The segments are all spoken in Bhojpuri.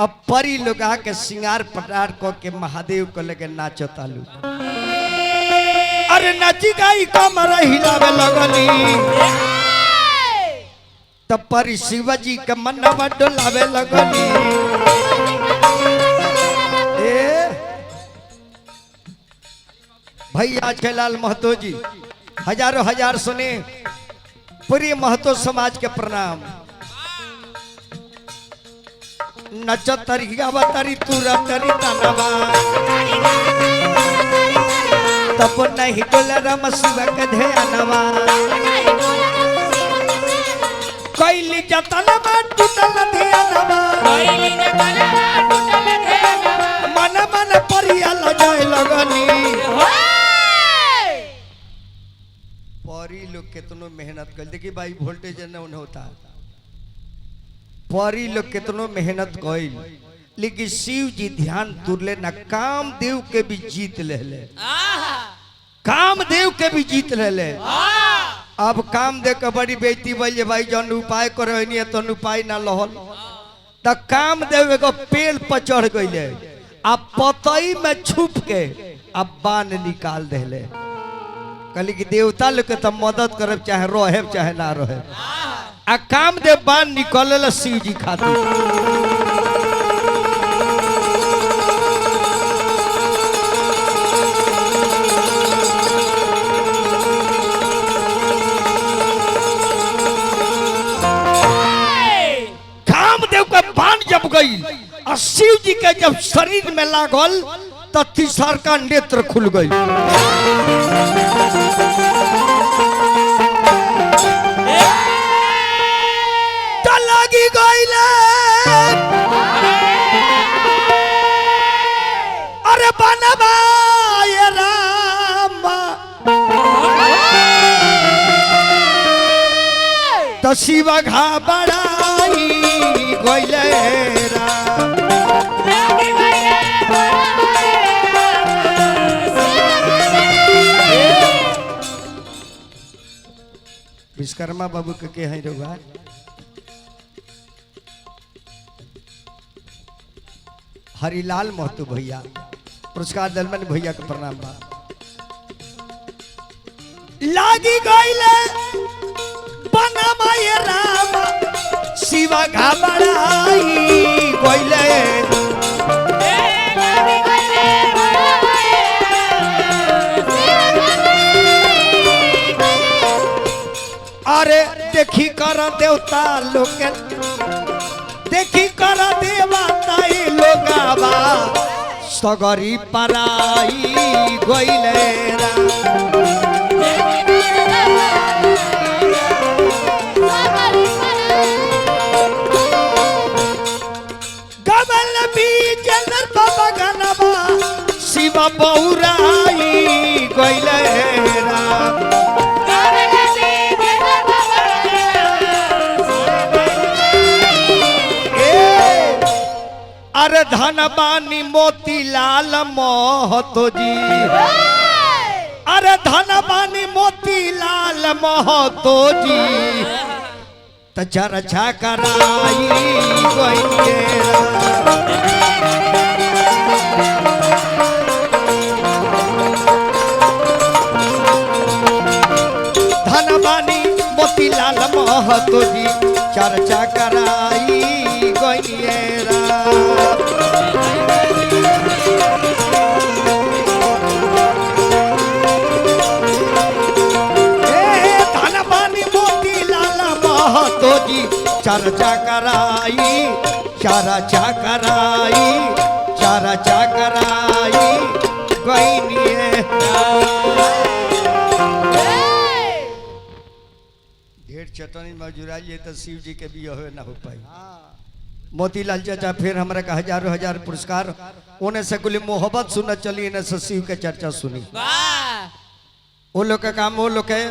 अब परी लोग आके सिंगार पटार को के महादेव को लेके नाचो तालू। अरे नाची गाई कमर हिलावे लगली तब परी शिवजी के मनवा डोलावे लगली। भाई आज के लाल महतो जी हजारों हजार सुने पूरी महतो समाज के प्रणाम। नचतरी गावतरी तुरतरी तनवा तब नहीं डोल रम शिव के ध्यानवा कैली जतन में टूटल ध्यानवा मन मन परिया लजाए लगनी। परी लोग कितनो मेहनत कर देखी भाई वोल्टेज न होता परी लोग कितनो मेहनत कइल लेकिन शिव जी ध्यान तुरले न कामदेव के भी जीत ले कामदेव के भी जीत ले। अब कामदेव के बड़ी बेटी बोलिए भाई जौन उपाय करे नहीं तो उपाय ना लहल त कामदेव एगो पेड़ पर चढ़ गइले अब पतई में छुप के अब बाण निकाल देले कहली कि देवता लोग के तब मदद करब चाहे रहे चाहे ना रहे आ कामदेव बाण निकल शिव जी खातिर। कामदेव का बाण जब गई और शिव जी के जब शरीर में लागल तो तीसर का नेत्र खुल गई। लगी गईले अरे बनवा ये राम तो शिव घबराई गईले विश्वकर्मा बाबू के हैं रहुआ हरिलाल महतो भैया पुरस्कार दलमन भैया के प्रणाम बा। लागी गईले बनवा ये राम शिव घबराई गईले अरे देखी कर देवता लोग देखी कर देवता लोगावा सगरी पराई गईले गमल बीज बाबा गनवा शिव बहुराई गईले अरे धनबानी मोतीलाल महतो जी अरे धनबानी मोतीलाल महतो जी त चर्चा कराई गईले धनबानी मोतीलाल महतो जी चर्चा कराई गईले चर्चा कराई चर्चा कराई चर्चा कराई गईनिए ढेर चटनी मजुराई है तो शिव जी के भी हो ना हो पाई। मोतीलाल चाचा फिर हमारा का हजारों हजार पुरस्कार उन्हें से कुल मोहब्बत सुनना चली इन्हें से शिव के चर्चा सुनी। वो लोग का काम वो लोग के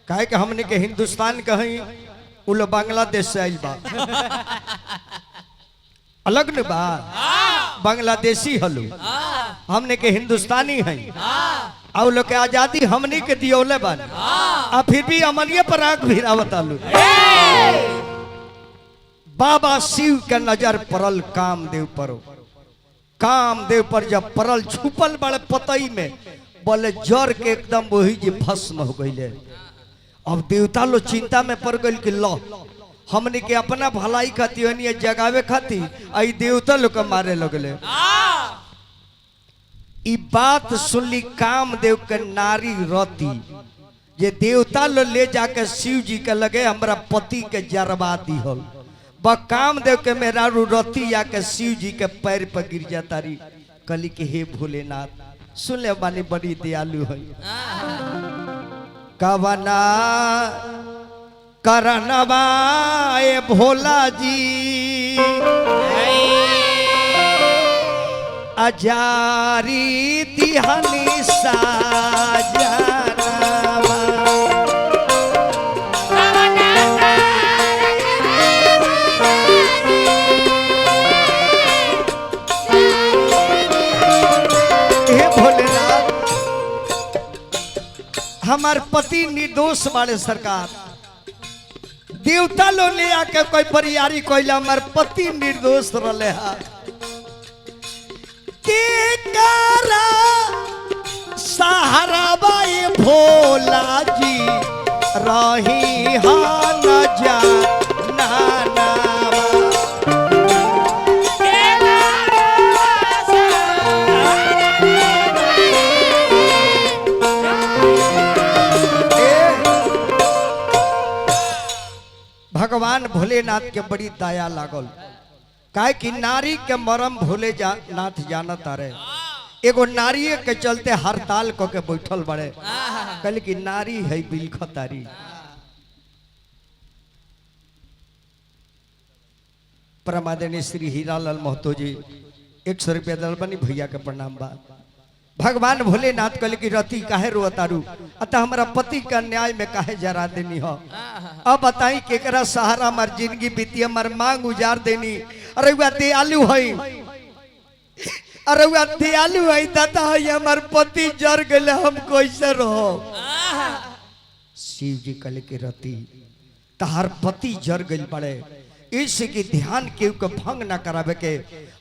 कहे कि हमने के हिंदुस्तान कहीं वो लोग बांग्लादेश से आइल बा अलग न बा बांग्लादेशी हलो हमने के हिंदुस्तानी हैं और लोग के आजादी हमने के दियोले बन आ फिर भी अमलिए पर आग भिरावत आलू बाबा शिव के नजर पड़ल कामदेव पर। कामदेव पर जब पड़ल, छुपल बड़े पतई में, बोले जर के एकदम वही जे भस्म हो गई। अब देवता लोग चिंता में पड़ गए कि लो हमने के अपना भलाई खाती जगावे खाती आई देवता लोग के मारे लगले। ई बात सुनली कामदेव के नारी रति, जे देवता लोग ले जाके शिव जी के लगे हमरा पति के जरवा दिहल। ब कामदेव के मेहरारू रति आके शिव जी के पैर पर गिर जाता रही, कली के हे भोलेनाथ सुन ले बानी बड़ी दयालु है। कवना करनवा ए भोला जी अजारी दिहनी साजनवा। हे भोलेनाथ हमार पति निर्दोष वाले सरकार, देवता लोग ले आके कोई परियारी कोइला हमार पति निर्दोष रहे हा। सहारा बाई भोला जी रही हा न जा नाना। भगवान भोलेनाथ के बड़ी दया लागल, काहे कि नारी के मरम भोले नाथ जानत रहे। एगो नारी के चलते हड़ताल को के बैठल बड़े, कल की नारी है बिलखतारी। परमादरणीय श्री हीरालाल महतो जी 100 रुपया दल बनी भैया के प्रणाम बा। भगवान भोलेनाथ कल की रति काहे रोतारू, अतः हमारा पति का न्याय में काहे जरा देनी हो। अब बताई केकरा सहारा हमार जिंदगी बीती, हमार मांग उजार देनी। अरे वह दयालु है, अरे वह दयालु है दाता है, हमार पति जर गए हम कैसे रहो। शिव जी कल की रति तहार पति जर गए बड़े, इसी की ध्यान के भंग न करावे के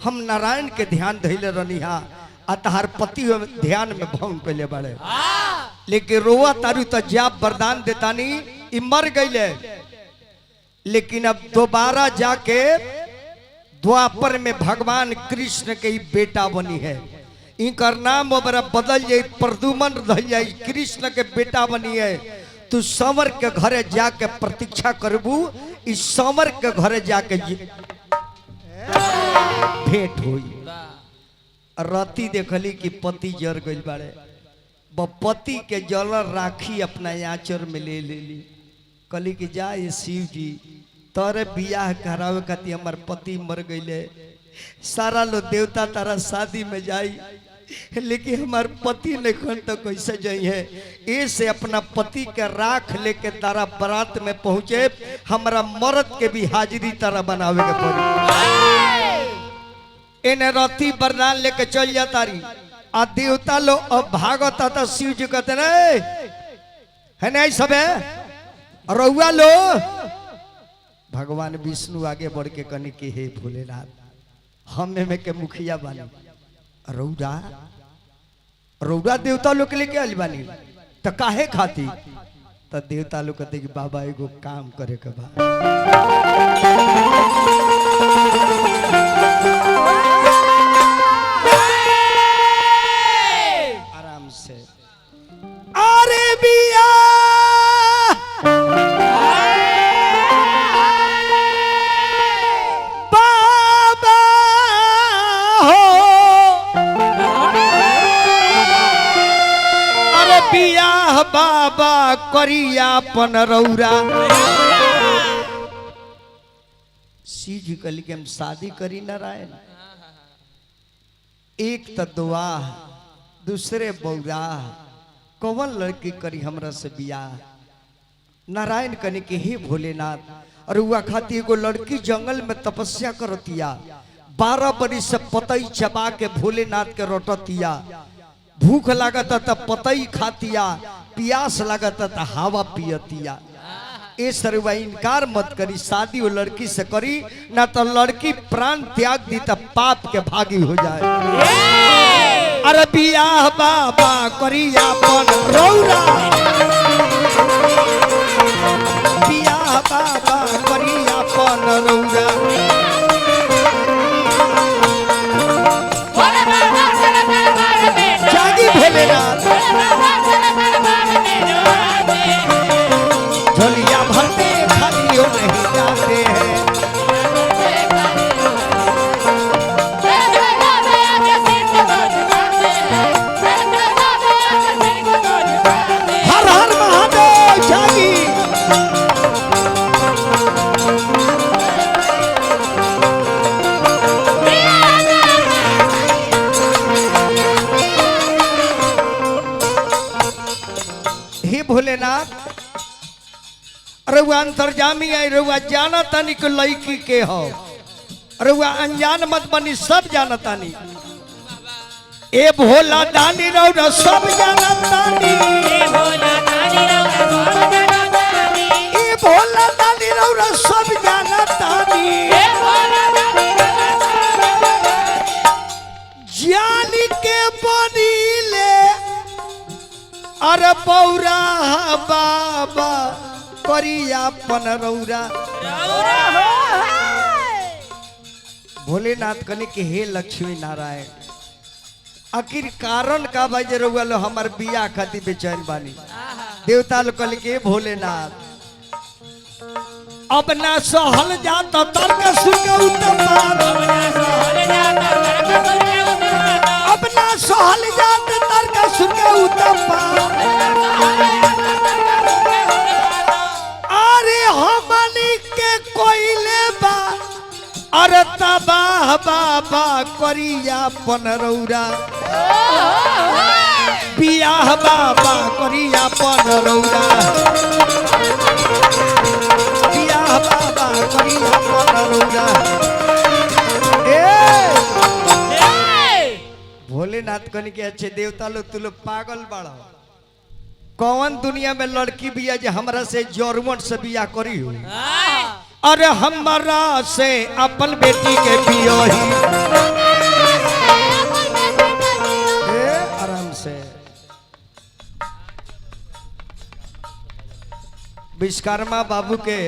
हम नारायण के ध्यान धैले रहनी हा, तहार पति ध्यान में भंग कैले बड़े। लेकिन रोआ तारू तो जाप वरदान देतानी इ मर गईले। लेकिन अब दोबारा जाके द्वापर में भगवान कृष्ण के ही बेटा बनी है, इनकर नाम ओबरा बदल जाये, प्रदुमन धल जाये, कृष्ण के बेटा बनी है। तू संवर के घरे जाके प्रतीक्षा करबू, इस संवर के घरे जाके भेंट हुई। रति देखली कि पति जर गई बाड़े, पति के जल राखी अपना आंचर में ले ली। कली कि जाए शिव जी तोरे बियाह करावे खाती हमार पति मर गईले, सारा लोग देवता तारा शादी में जाई, लेकिन हमार पति ने खन तो कैसे जाई है। ऐसे अपना पति के राख लेके तारा बारात में पहुंचे, हमारा मर्द के भी हाजिरी तारा बनावे के पड़ी। इन्हें रति वरदान लेके चल जाता रही। आ देवता लो अब भागता था, शिव जी कहते है नहीं सब है रउआ लो। भगवान विष्णु आगे बढ़ के कनी के हे भोलेनाथ हमें में के मुखिया बानी, रउरा रउरा देवता लोग के लेके आइल बानी तो काहे खाती। तो देवता लोग कहते कि बाबा एगो काम करे के बा। आराम से अरे बिया बाबा हो, अरे बिया बाबा करिया पन रौरा। शिव जी कल के हम शादी करी नारायण, एक तो दुआ दूसरे बौरा, कौन लड़की करी हमरा से बियाह। नारायण कने के हे भोलेनाथ और हुआ खाती एगो लड़की जंगल में तपस्या करतिया, 12 बरी से पतई चबा के भोलेनाथ के रोटतिया। भूख लागत त पतई खातिया, प्यास लागत त हवा पियतिया। ए सरवा इनकार मत करी, शादी वो लड़की से करी ना तो लड़की प्राण त्याग दी तो पाप के भागी हो जाए। अरे बियाह बाबा करी अपन रौरा, बियाह बाबा करी अपन रौरा। जागी भोलेनाथ झोलिया भरते खाली हो नहीं जाते हैं। हर हर महादेव जागी। हे भोलेनाथ रउआ अंतर्जामी आई, रउआ जाना तानी को लड़की के हो, रउआ अनजान मत बनी, सब जाना तानी। ए भोला दानी रउआ सब जाना तानी, ए भोला दानी रउआ सब जाना तानी। जानी के बनी ले अरे पौरा बाबा करिया अपन रौरा। भोलेनाथ कने के हे लक्ष्मी नारायण आखिर कारण का भाई जे रउआ लो हमार बिया खाती बेचैन बानी। देवता लोग कल के भोलेनाथ अब ना सहल जात तर्क सुन उत्तपाद, अब ना सहल जात तर्क सुन उत्तपाद। अरे हमनी के कोइले बा अरे तबाह बाबा करिया अपन रौरा, बियाह बाबा करिया अपन रौरा, बियाह बाबा करिया अपन रौरा। भोलेनाथ कन के अच्छे देवता लोग तू लोग पागल बड़ा, कौन दुनिया में लड़की बिया जे हमरा से जौरमन से बिया करी हो। अरे हमरा से अपन बेटी के बियाही आराम से। विश्वकर्मा बाबू के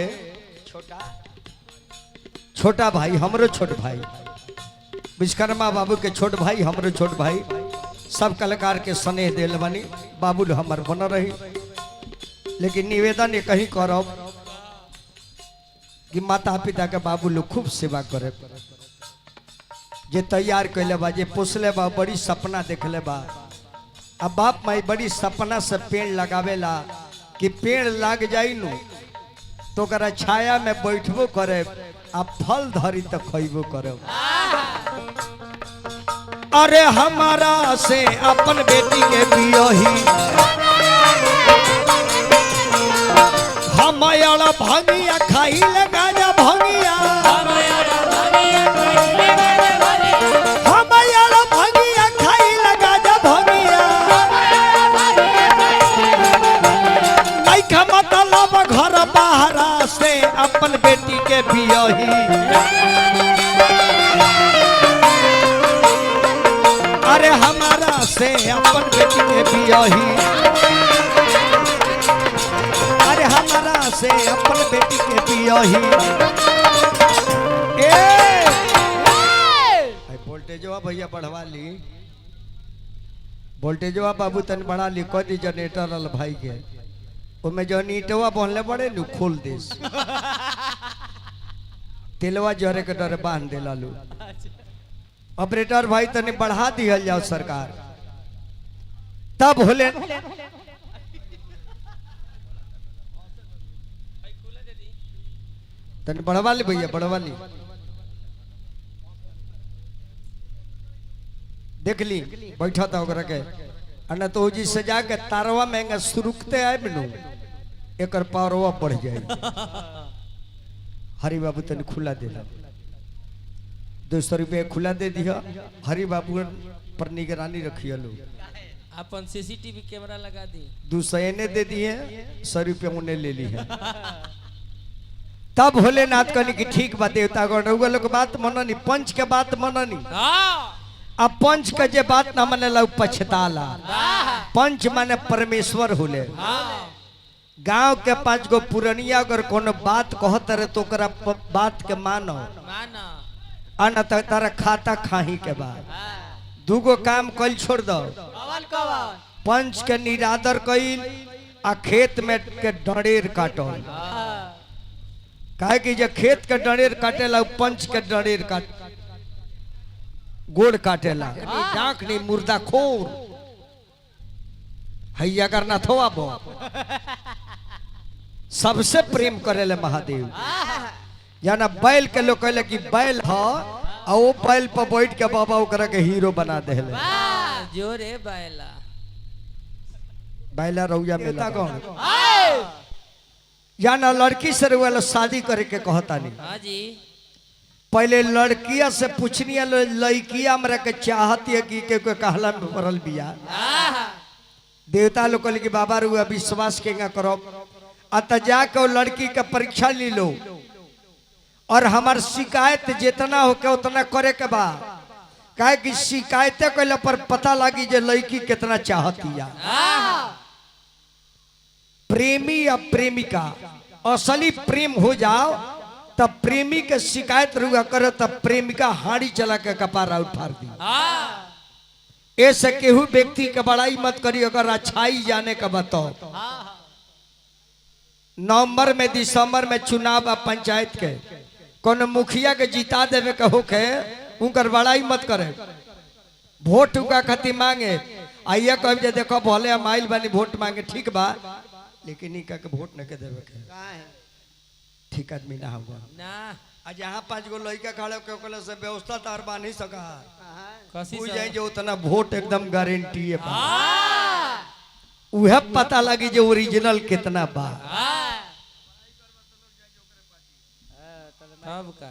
छोटा भाई हमरो छोट भाई, विश्वकर्मा बाबू के छोट भाई हमरो छोट भाई, सब कलाकार के स्नेह दिल बनी बाबू हमार बन रही। लेकिन निवेदन ये कहीं करब कि माता पिता के बाबू लोग खूब सेवा करे, जे तैयार कैले बा, जे पोसले बा, बड़ी सपना देखले बा। अब बाप माई बड़ी सपना से पेड़ लगावेला कि पेड़ लग जाई नु तो करा छाया में बैठबो करे आ फल धरी तो खइबो करे। अरे हमारा से अपन बेटी के बियाही हमारा भंगिया खाई लगा जा भंगिया, हमारा भंगिया खाई लगा जा भंगिया। नहीं का मतलब घर बाहरा से अपन बेटी के बियाही। अरे हमारा से अपन बेटी के बियाही, अरे हमारा से अपन बेटी के बियाही। वोल्टेजवा भैया बढ़वा ली, वोल्टेजवा बाबू तन बढ़ा ली, कदी जनरेटर वाल भाई के ओमे जो नीटवा बनले बड़े नु खोल देस तेलवा जरे के डर बांध दे लालू। ऑपरेटर भाई तने बढ़ा दिया जाओ सरकार, तब होले तने बढ़वा ली भैया, बढ़वा ली। देख ली बैठा था ओकरा के अन तो जी सजा के तारवा महंगा सुरुकते आए बिनु एकर पावरवा बढ़ जाए। हरि बाबू तने खुला देला, 200 रुपये खुला दे दिया। हरि बाबू पर निगरानी रखिए लो, अपन सीसीटीवी कैमरा लगा दी। 200 ने दे दिए, 100 रुपये उन्हें ले ली है। तब भोलेनाथ कहनी कि ठीक बा देवता गण लोग बात मननी पंच के बात मननी अब पंच के जे बात ना मनेला पछताला पंच माने परमेश्वर होले गांव के 5 गो पुरनिया अगर कोनो बात कहत रहे तो ओकरा बात के मानो अन तारा खाता खाही के बाद दूगो काम कल छोड़ दो पंच के निरादर कइल आ खेत में के डंडेर काटल काहे कि जे खेत के डंडेर काटेला पंच के डंडेर काट गोड़ काटेला डांक नहीं मुर्दा खोर हैया करना थोआ बो सबसे प्रेम करेले महादेव जाना बैल के लोग कहले कि बैल ह आ वो बैल पर बैठ के बाबा ओकरा के हीरो बना देले जोरे बैला बैला रउया में कौन जाना लड़की से वाला शादी करे के कहता नहीं हाँ जी पहले लड़किया से पूछनी लड़किया हमरा के चाहती है कि के कहला में पड़ल बिया देवता लोग कहले कि बाबा रुआ विश्वास केगा करो अत जाके लड़की का परीक्षा ली लो और हमार शिकायत जितना हो के उतना करे के बा काहे कि शिकायतें कैला पर पता लगी जे लड़की कितना चाहती है प्रेमी या प्रेमिका असली प्रेम हो जाओ तब प्रेमी के शिकायत रुआ करे तब प्रेमिका हाड़ी चला के कपार आउट फाड़ दी ऐसे केहू व्यक्ति के बड़ाई मत करी अगर अच्छाई जाने का बताओ नवंबर में दिसंबर में चुनाव पंचायत के कौन मुखिया के जिता देवे के होके उनकर बड़ाई मत करे वोट उका खातिर मांगे आइया कह जे देखो भले हम आइल बानी वोट मांगे ठीक बा लेकिन इनका के वोट न के देवे के ठीक आदमी ना होगा ना आज यहाँ 5 गो लड़का खड़े के ओकला से व्यवस्था तार बा नहीं सका कसी बुझ जाए जो उतना वोट एकदम गारंटी है उहे पता लगी जो ओरिजिनल कितना बा तब का